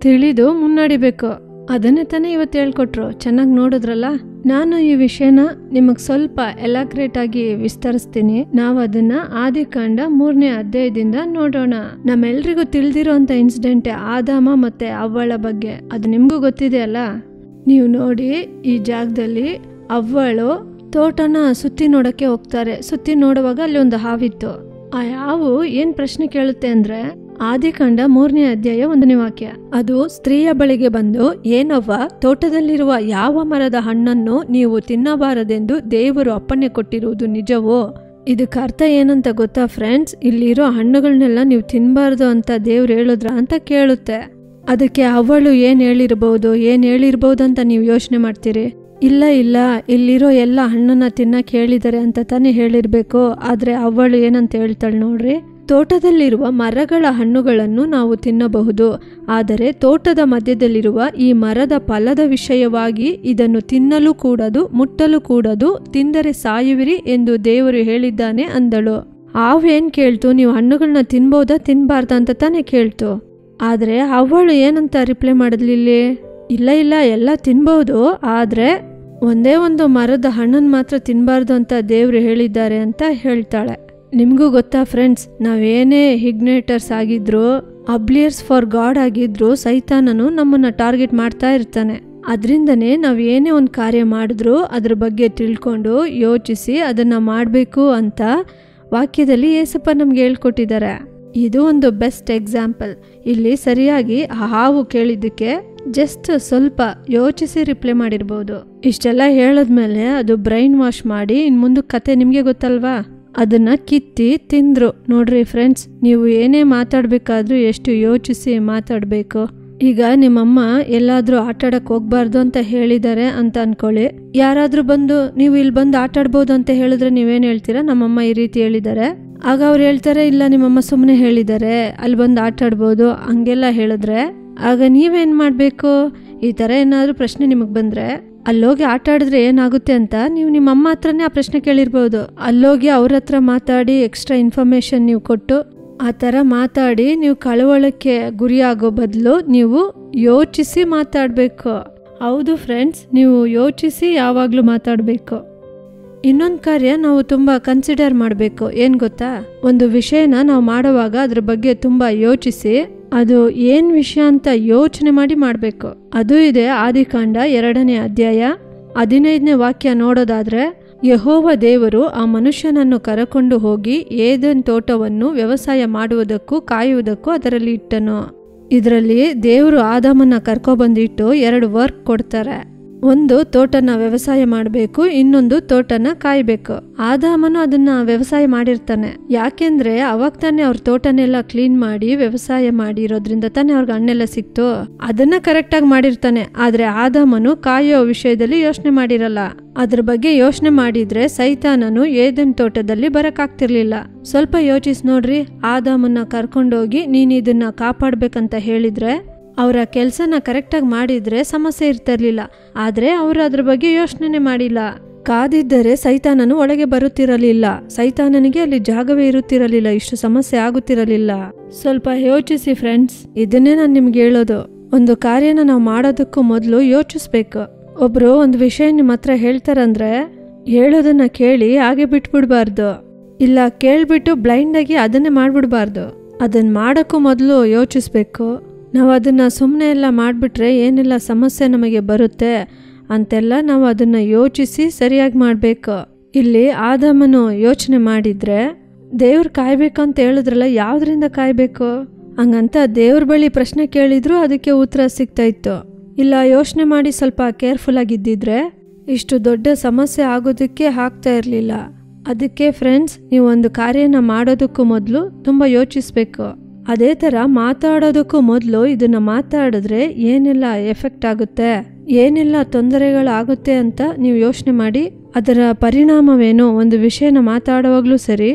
ತಿಳಿದು ಮುನ್ನಡಿಬೇಕು. ಅದನ್ನೇ ತಾನೇ ಇವತ್ತು ಹೇಳ್ಕೊಟ್ರು. ಚೆನ್ನಾಗಿ ನೋಡಿದ್ರಲ್ಲ. ನಾನು ಈ ವಿಷಯನ ನಿಮಗ್ ಸ್ವಲ್ಪ ಎಲಾಗ್ರೇಟ್ ಆಗಿ ವಿಸ್ತರಿಸ್ತೀನಿ. ನಾವು ಅದನ್ನ ಆದಿಕಾಂಡ 3ನೇ ಅಧ್ಯಾಯದಿಂದ ನೋಡೋಣ. ನಮ್ಮೆಲ್ರಿಗೂ ತಿಳಿದಿರೋ ಅಂತ ಇನ್ಸಿಡೆಂಟ್ ಆದಾಮ ಮತ್ತೆ ಅವ್ವಳ ಬಗ್ಗೆ. ಅದು ನಿಮ್ಗೂ ಗೊತ್ತಿದೆ ಅಲ್ಲ. ನೀವು ನೋಡಿ, ಈ ಜಾಗದಲ್ಲಿ ಅವ್ವಳು ತೋಟನ ಸುತ್ತಿ ನೋಡಕ್ಕೆ ಹೋಗ್ತಾರೆ. ಸುತ್ತಿ ನೋಡುವಾಗ ಅಲ್ಲಿ ಒಂದು ಹಾವಿತ್ತು. ಆ ಹಾವು ಏನ್ ಪ್ರಶ್ನೆ ಕೇಳುತ್ತೆ ಅಂದ್ರೆ, ಆದಿಕಾಂಡ 3ನೇ ಅಧ್ಯಾಯ 1ನೇ ವಾಕ್ಯ. ಅದು ಸ್ತ್ರೀಯ ಬಳಿಗೆ ಬಂದು, ಏನವ್ವ, ತೋಟದಲ್ಲಿರುವ ಯಾವ ಮರದ ಹಣ್ಣನ್ನು ನೀವು ತಿನ್ನಬಾರದೆಂದು ದೇವರು ಅಪ್ಪಣೆ ಕೊಟ್ಟಿರುವುದು ನಿಜವೋ? ಇದಕ್ಕೆ ಅರ್ಥ ಏನಂತ ಗೊತ್ತಾ ಫ್ರೆಂಡ್ಸ್? ಇಲ್ಲಿರೋ ಹಣ್ಣುಗಳನ್ನೆಲ್ಲ ನೀವು ತಿನ್ಬಾರ್ದು ಅಂತ ದೇವ್ರು ಹೇಳಿದ್ರ ಅಂತ ಕೇಳುತ್ತೆ. ಅದಕ್ಕೆ ಅವಳು ಏನ್ ಹೇಳಿರ್ಬಹುದು ಅಂತ ನೀವು ಯೋಚನೆ ಮಾಡ್ತೀರಿ. ಇಲ್ಲ, ಇಲ್ಲಿರೋ ಎಲ್ಲ ಹಣ್ಣನ್ನ ತಿನ್ನಕ್ಕೆ ಹೇಳಿದ್ದಾರೆ ಅಂತ ತಾನೇ ಹೇಳಿರ್ಬೇಕು. ಆದ್ರೆ ಅವಳು ಏನಂತ ಹೇಳ್ತಾಳೆ ನೋಡ್ರಿ, ತೋಟದಲ್ಲಿರುವ ಮರಗಳ ಹಣ್ಣುಗಳನ್ನು ನಾವು ತಿನ್ನಬಹುದು, ಆದರೆ ತೋಟದ ಮಧ್ಯದಲ್ಲಿರುವ ಈ ಮರದ ಫಲದ ವಿಷಯವಾಗಿ ಇದನ್ನು ತಿನ್ನಲು ಕೂಡದು, ಮುಟ್ಟಲು ಕೂಡದು, ತಿಂದರೆ ಸಾಯುವಿರಿ ಎಂದು ದೇವರು ಹೇಳಿದ್ದಾನೆ ಅಂದಳು. ಆವೇನ್ ಕೇಳ್ತು, ನೀವು ಹಣ್ಣುಗಳನ್ನ ತಿನ್ಬೋದಾ ತಿನ್ಬಾರ್ದ ಅಂತ ತಾನೇ ಕೇಳ್ತು. ಆದ್ರೆ ಅವಳು ಏನಂತ ರಿಪ್ಲೈ ಮಾಡಿದ್ಲಿಲ್ಲಿ, ಇಲ್ಲ ಎಲ್ಲ ತಿನ್ಬಹುದು, ಆದ್ರೆ ಒಂದೇ ಒಂದು ಮರದ ಹಣ್ಣನ್ನು ಮಾತ್ರ ತಿನ್ಬಾರ್ದು ಅಂತ ದೇವ್ರು ಹೇಳಿದ್ದಾರೆ ಅಂತ ಹೇಳ್ತಾಳೆ. ನಿಮ್ಗೂ ಗೊತ್ತಾ ಫ್ರೆಂಡ್ಸ್, ನಾವೇನೇ ಹಿಗ್ನೇಟರ್ಸ್ ಆಗಿದ್ರು, ಅಬ್ಲಿಯರ್ಸ್ ಫಾರ್ ಗಾಡ್ ಆಗಿದ್ರು, ಸೈತಾನನು ನಮ್ಮನ್ನ ಟಾರ್ಗೆಟ್ ಮಾಡ್ತಾ ಇರ್ತಾನೆ. ಅದರಿಂದನೇ ನಾವ್ ಏನೇ ಒಂದು ಕಾರ್ಯ ಮಾಡಿದ್ರು ಅದ್ರ ಬಗ್ಗೆ ತಿಳ್ಕೊಂಡು ಯೋಚಿಸಿ ಅದನ್ನ ಮಾಡಬೇಕು ಅಂತ ವಾಕ್ಯದಲ್ಲಿ ಯೇಸಪ್ಪ ನಮ್ಗೆ ಹೇಳ್ಕೊಟ್ಟಿದ್ದಾರೆ. ಇದು ಒಂದು ಬೆಸ್ಟ್ ಎಕ್ಸಾಂಪಲ್. ಇಲ್ಲಿ ಸರಿಯಾಗಿ ಹಾವು ಕೇಳಿದ್ದಕ್ಕೆ ಜಸ್ಟ್ ಸ್ವಲ್ಪ ಯೋಚಿಸಿ ರಿಪ್ಲೈ ಮಾಡಿರ್ಬೋದು. ಇಷ್ಟೆಲ್ಲ ಹೇಳದ್ಮೇಲೆ ಅದು ಬ್ರೈನ್ ವಾಶ್ ಮಾಡಿ ಇನ್ ಮುಂದೆ ಕತೆ ನಿಮ್ಗೆ ಗೊತ್ತಲ್ವಾ, ಅದನ್ನ ಕಿತ್ತಿ ತಿಂದ್ರು. ನೋಡ್ರಿ ಫ್ರೆಂಡ್ಸ್, ನೀವು ಏನೇ ಮಾತಾಡ್ಬೇಕಾದ್ರೂ ಎಷ್ಟು ಯೋಚಿಸಿ ಮಾತಾಡ್ಬೇಕು. ಈಗ ನಿಮ್ಮಮ್ಮ ಎಲ್ಲಾದ್ರೂ ಆಟಾಡಕ್ ಹೋಗ್ಬಾರ್ದು ಅಂತ ಹೇಳಿದ್ದಾರೆ ಅಂತ ಅನ್ಕೊಳ್ಳಿ. ಯಾರಾದ್ರೂ ಬಂದು ನೀವು ಇಲ್ಲಿ ಬಂದು ಆಟಾಡ್ಬೋದು ಅಂತ ಹೇಳಿದ್ರೆ ನೀವೇನ್ ಹೇಳ್ತೀರಾ? ನಮ್ಮಮ್ಮ ಈ ರೀತಿ ಹೇಳಿದ್ದಾರೆ. ಆಗ ಅವ್ರು ಹೇಳ್ತಾರೆ, ಇಲ್ಲ ನಿಮ್ಮಮ್ಮ ಸುಮ್ಮನೆ ಹೇಳಿದ್ದಾರೆ, ಅಲ್ಲಿ ಬಂದು ಆಟಾಡ್ಬೋದು ಹಂಗೆಲ್ಲ ಹೇಳಿದ್ರೆ ಆಗ ನೀವೇನ್ ಮಾಡ್ಬೇಕು? ಈ ತರ ಏನಾದ್ರೂ ಪ್ರಶ್ನೆ ನಿಮಗ್ ಬಂದ್ರೆ ಅಲ್ಲೋಗಿ ಆಟ ಆಡಿದ್ರೆ ಏನಾಗುತ್ತೆ ಅಂತ ನೀವು ನಿಮ್ಮ ಅಮ್ಮ ಹತ್ರನೇ ಆ ಪ್ರಶ್ನೆ ಕೇಳಿರ್ಬೋದು. ಅಲ್ಲೋಗಿ ಅವ್ರ ಹತ್ರ ಮಾತಾಡಿ ಎಕ್ಸ್ಟ್ರಾ ಇನ್ಫಾರ್ಮೇಶನ್ ನೀವು ಕೊಟ್ಟು ಆ ಥರ ಮಾತಾಡಿ ನೀವು ಕಳವಳಕ್ಕೆ ಗುರಿ ಆಗೋ ಬದಲು ನೀವು ಯೋಚಿಸಿ ಮಾತಾಡಬೇಕು. ಹೌದು ಫ್ರೆಂಡ್ಸ್, ನೀವು ಯೋಚಿಸಿ ಯಾವಾಗಲೂ ಮಾತಾಡಬೇಕು. ಇನ್ನೊಂದು ಕಾರ್ಯ ನಾವು ತುಂಬ ಕನ್ಸಿಡರ್ ಮಾಡಬೇಕು. ಏನು ಗೊತ್ತಾ, ಒಂದು ವಿಷಯನ ನಾವು ಮಾಡುವಾಗ ಅದ್ರ ಬಗ್ಗೆ ತುಂಬ ಯೋಚಿಸಿ ಅದು ಏನ್ ವಿಷಯ ಅಂತ ಯೋಚನೆ ಮಾಡಿ ಮಾಡಬೇಕು. ಅದು ಇದೆ ಆದಿಕಾಂಡ 2ನೇ ಅಧ್ಯಾಯ 15ನೇ ವಾಕ್ಯ ನೋಡೋದಾದ್ರೆ, ಯೆಹೋವ ದೇವರು ಆ ಮನುಷ್ಯನನ್ನು ಕರಕೊಂಡು ಹೋಗಿ ಏದೆನ್ ತೋಟವನ್ನು ವ್ಯವಸಾಯ ಮಾಡುವುದಕ್ಕೂ ಕಾಯುವುದಕ್ಕೂ ಅದರಲ್ಲಿ ಇಟ್ಟನು. ಇದರಲ್ಲಿ ದೇವರು ಆದಾಮನ್ನ ಕರ್ಕೊಬಂದಿಟ್ಟು 2 ವರ್ಕ್ ಕೊಡ್ತಾರೆ. ಒಂದು ತೋಟನ ವ್ಯವಸಾಯ ಮಾಡಬೇಕು, ಇನ್ನೊಂದು ತೋಟನ ಕಾಯ್ಬೇಕು. ಆದಾಮನು ಅದನ್ನ ವ್ಯವಸಾಯ ಮಾಡಿರ್ತಾನೆ. ಯಾಕೆಂದ್ರೆ ಅವಾಗ ತಾನೇ ಅವ್ರ ತೋಟನೆಲ್ಲ ಕ್ಲೀನ್ ಮಾಡಿ ವ್ಯವಸಾಯ ಮಾಡಿರೋದ್ರಿಂದ ತಾನೇ ಅವ್ರಿಗೆ ಹಣ್ಣೆಲ್ಲ ಸಿಕ್ತು. ಅದನ್ನ ಕರೆಕ್ಟ್ ಆಗಿ ಮಾಡಿರ್ತಾನೆ. ಆದ್ರೆ ಆದಾಮನು ಕಾಯೋ ವಿಷಯದಲ್ಲಿ ಯೋಚನೆ ಮಾಡಿರಲ್ಲ. ಅದ್ರ ಬಗ್ಗೆ ಯೋಚನೆ ಮಾಡಿದ್ರೆ ಸೈತಾನನು ಏದೆನ್ ತೋಟದಲ್ಲಿ ಬರಕಾಗ್ತಿರ್ಲಿಲ್ಲ. ಸ್ವಲ್ಪ ಯೋಚಿಸಿ ನೋಡ್ರಿ, ಆದಾಮನ್ನ ಕರ್ಕೊಂಡೋಗಿ ನೀನ್ ಇದನ್ನ ಕಾಪಾಡ್ಬೇಕಂತ ಹೇಳಿದ್ರೆ ಅವರ ಕೆಲಸನ ಕರೆಕ್ಟಾಗಿ ಮಾಡಿದ್ರೆ ಸಮಸ್ಯೆ ಇರ್ತಿರ್ಲಿಲ್ಲ. ಆದ್ರೆ ಅವರು ಅದ್ರ ಬಗ್ಗೆ ಯೋಚನೆ ಮಾಡಿಲ್ಲ. ಕಾದಿದ್ದರೆ ಸೈತಾನನು ಒಳಗೆ ಬರುತ್ತಿರಲಿಲ್ಲ. ಸೈತಾನನಿಗೆ ಅಲ್ಲಿ ಜಾಗವೇ ಇರುತ್ತಿರಲಿಲ್ಲ, ಇಷ್ಟು ಸಮಸ್ಯೆ ಆಗುತ್ತಿರಲಿಲ್ಲ. ಸ್ವಲ್ಪ ಯೋಚಿಸಿ ಫ್ರೆಂಡ್ಸ್. ಇದನ್ನೇ ನಾನು ನಿಮ್ಗೆ ಹೇಳೋದು, ಒಂದು ಕಾರ್ಯನ ನಾವು ಮಾಡೋದಕ್ಕೂ ಮೊದಲು ಯೋಚಿಸ್ಬೇಕು. ಒಬ್ರು ಒಂದು ವಿಷಯ ನಿಮ್ಮ ಹತ್ರ ಹೇಳ್ತಾರಂದ್ರೆ ಹೇಳೋದನ್ನ ಕೇಳಿ ಹಾಗೆ ಬಿಟ್ಬಿಡ್ಬಾರ್ದು. ಇಲ್ಲ ಕೇಳ್ಬಿಟ್ಟು ಬ್ಲೈಂಡ್ ಆಗಿ ಅದನ್ನೇ ಮಾಡ್ಬಿಡ್ಬಾರ್ದು. ಅದನ್ನ ಮಾಡೋಕ್ಕೂ ಮೊದಲು ಯೋಚಿಸ್ಬೇಕು. ನಾವು ಅದನ್ನು ಸುಮ್ಮನೆ ಎಲ್ಲ ಮಾಡಿಬಿಟ್ರೆ ಏನೆಲ್ಲ ಸಮಸ್ಯೆ ನಮಗೆ ಬರುತ್ತೆ ಅಂತೆಲ್ಲ ನಾವು ಅದನ್ನು ಯೋಚಿಸಿ ಸರಿಯಾಗಿ ಮಾಡಬೇಕು. ಇಲ್ಲಿ ಆದಾಮನು ಯೋಚನೆ ಮಾಡಿದರೆ ದೇವ್ರು ಕಾಯ್ಬೇಕಂತ ಹೇಳಿದ್ರಲ್ಲ, ಯಾವುದರಿಂದ ಕಾಯಬೇಕು ಹಂಗಂತ ದೇವ್ರ ಬಳಿ ಪ್ರಶ್ನೆ ಕೇಳಿದ್ರು ಅದಕ್ಕೆ ಉತ್ತರ ಸಿಗ್ತಾ ಇತ್ತು. ಇಲ್ಲ ಯೋಚನೆ ಮಾಡಿ ಸ್ವಲ್ಪ ಕೇರ್ಫುಲ್ ಆಗಿದ್ದಿದ್ರೆ ಇಷ್ಟು ದೊಡ್ಡ ಸಮಸ್ಯೆ ಆಗೋದಕ್ಕೆ ಆಗ್ತಾ ಇರಲಿಲ್ಲ. ಅದಕ್ಕೆ ಫ್ರೆಂಡ್ಸ್, ನೀವು ಒಂದು ಕಾರ್ಯನ ಮಾಡೋದಕ್ಕೂ ಮೊದಲು ತುಂಬ ಯೋಚಿಸ್ಬೇಕು. ಅದೇ ಥರ ಮಾತಾಡೋದಕ್ಕೂ ಮೊದಲು ಇದನ್ನು ಮಾತಾಡಿದ್ರೆ ಏನೆಲ್ಲ ಎಫೆಕ್ಟ್ ಆಗುತ್ತೆ, ಏನೆಲ್ಲ ತೊಂದರೆಗಳಾಗುತ್ತೆ ಅಂತ ನೀವು ಯೋಚನೆ ಮಾಡಿ ಅದರ ಪರಿಣಾಮವೇನು. ಒಂದು ವಿಷಯನ ಮಾತಾಡುವಾಗಲೂ ಸರಿ,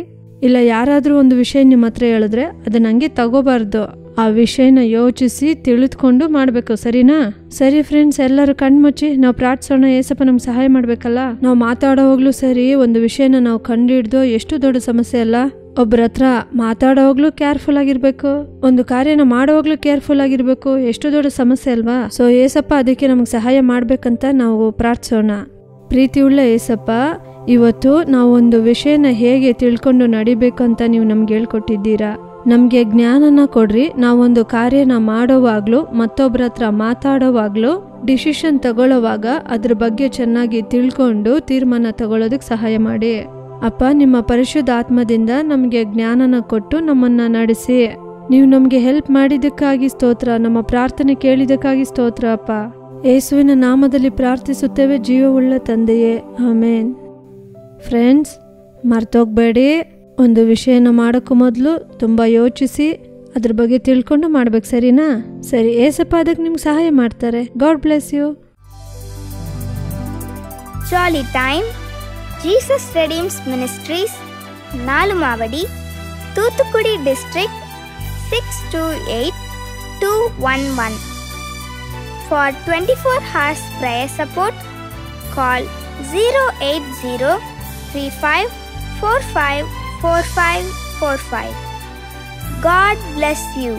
ಇಲ್ಲ ಯಾರಾದರೂ ಒಂದು ವಿಷಯ ನಿಮ್ಮ ಹತ್ರ ಹೇಳಿದ್ರೆ ಅದನ್ನ ಹಂಗೆ ತಗೋಬಾರ್ದು. ಆ ವಿಷಯನ ಯೋಚಿಸಿ ತಿಳಿದುಕೊಂಡು ಮಾಡಬೇಕು, ಸರಿನಾ? ಸರಿ ಫ್ರೆಂಡ್ಸ್, ಎಲ್ಲರೂ ಕಣ್ಮುಚ್ಚಿ ನಾವು ಪ್ರಾರ್ಥಿಸೋಣ. ಏಸಪ್ಪ ನಮ್ಗೆ ಸಹಾಯ ಮಾಡಬೇಕಲ್ಲ. ನಾವು ಮಾತಾಡೋವಾಗ್ಲೂ ಸರಿ, ಒಂದು ವಿಷಯನ ನಾವು ಕಂಡುಹಿಡ್ದು ಎಷ್ಟು ದೊಡ್ಡ ಸಮಸ್ಯೆ ಅಲ್ಲ. ಒಬ್ಬರ ಹತ್ರ ಮಾತಾಡೋವಾಗ್ಲೂ ಕೇರ್ಫುಲ್ ಆಗಿರ್ಬೇಕು, ಒಂದು ಕಾರ್ಯನ ಮಾಡೋವಾಗ್ಲೂ ಕೇರ್ಫುಲ್ ಆಗಿರ್ಬೇಕು. ಎಷ್ಟು ದೊಡ್ಡ ಸಮಸ್ಯೆ ಅಲ್ವಾ? ಸೊ ಏಸಪ್ಪ ಅದಕ್ಕೆ ನಮ್ಗೆ ಸಹಾಯ ಮಾಡ್ಬೇಕಂತ ನಾವು ಪ್ರಾರ್ಥಿಸೋಣ. ಪ್ರೀತಿಯುಳ್ಳ ಏಸಪ್ಪ, ಇವತ್ತು ನಾವು ಒಂದು ವಿಷಯನ ಹೇಗೆ ತಿಳ್ಕೊಂಡು ನಡಿಬೇಕು ಅಂತ ನೀವು ನಮ್ಗೆ ಹೇಳ್ಕೊಟ್ಟಿದ್ದೀರಾ. ನಮಗೆ ಜ್ಞಾನನ ಕೊಡ್ರಿ. ನಾವೊಂದು ಕಾರ್ಯನ ಮಾಡೋವಾಗ್ಲೂ ಮತ್ತೊಬ್ಬರ ಹತ್ರ ಮಾತಾಡೋವಾಗ್ಲೂ ಡಿಸಿಷನ್ ತಗೊಳ್ಳೋವಾಗ ಅದ್ರ ಬಗ್ಗೆ ಚೆನ್ನಾಗಿ ತಿಳ್ಕೊಂಡು ತೀರ್ಮಾನ ತಗೊಳ್ಳೋದಕ್ಕೆ ಸಹಾಯ ಮಾಡಿ ಅಪ್ಪ. ನಿಮ್ಮ ಪರಿಶುದ್ಧ ಆತ್ಮದಿಂದ ನಮಗೆ ಜ್ಞಾನನ ಕೊಟ್ಟು ನಮ್ಮನ್ನ ನಡೆಸಿ. ನೀವು ನಮಗೆ ಹೆಲ್ಪ್ ಮಾಡಿದ್ದಕ್ಕಾಗಿ ಸ್ತೋತ್ರ. ನಮ್ಮ ಪ್ರಾರ್ಥನೆ ಕೇಳಿದ್ದಕ್ಕಾಗಿ ಸ್ತೋತ್ರ ಅಪ್ಪ. ಯೇಸುವಿನ ನಾಮದಲ್ಲಿ ಪ್ರಾರ್ಥಿಸುತ್ತೇವೆ ಜೀವವುಳ್ಳ ತಂದೆಯೇ, ಆಮೇನ್. ಫ್ರೆಂಡ್ಸ್, ಮರ್ತೋಗ್ಬೇಡಿ, ಒಂದು ವಿಷಯನ ಮಾಡೋಕ್ಕೂ ಮೊದಲು ತುಂಬ ಯೋಚಿಸಿ ಅದ್ರ ಬಗ್ಗೆ ತಿಳ್ಕೊಂಡು ಮಾಡ್ಬೇಕು, ಸರಿನಾ? ಸರಿ, ಏಸಪ್ಪ ಅದಕ್ಕೆ ನಿಮ್ಗೆ ಸಹಾಯ ಮಾಡ್ತಾರೆ. God bless you. Jolly time Jesus redeems ministries, Nalumavadi, Thoothukudi district 628211. For 24 hours prayer support, call 08035454545. God bless you.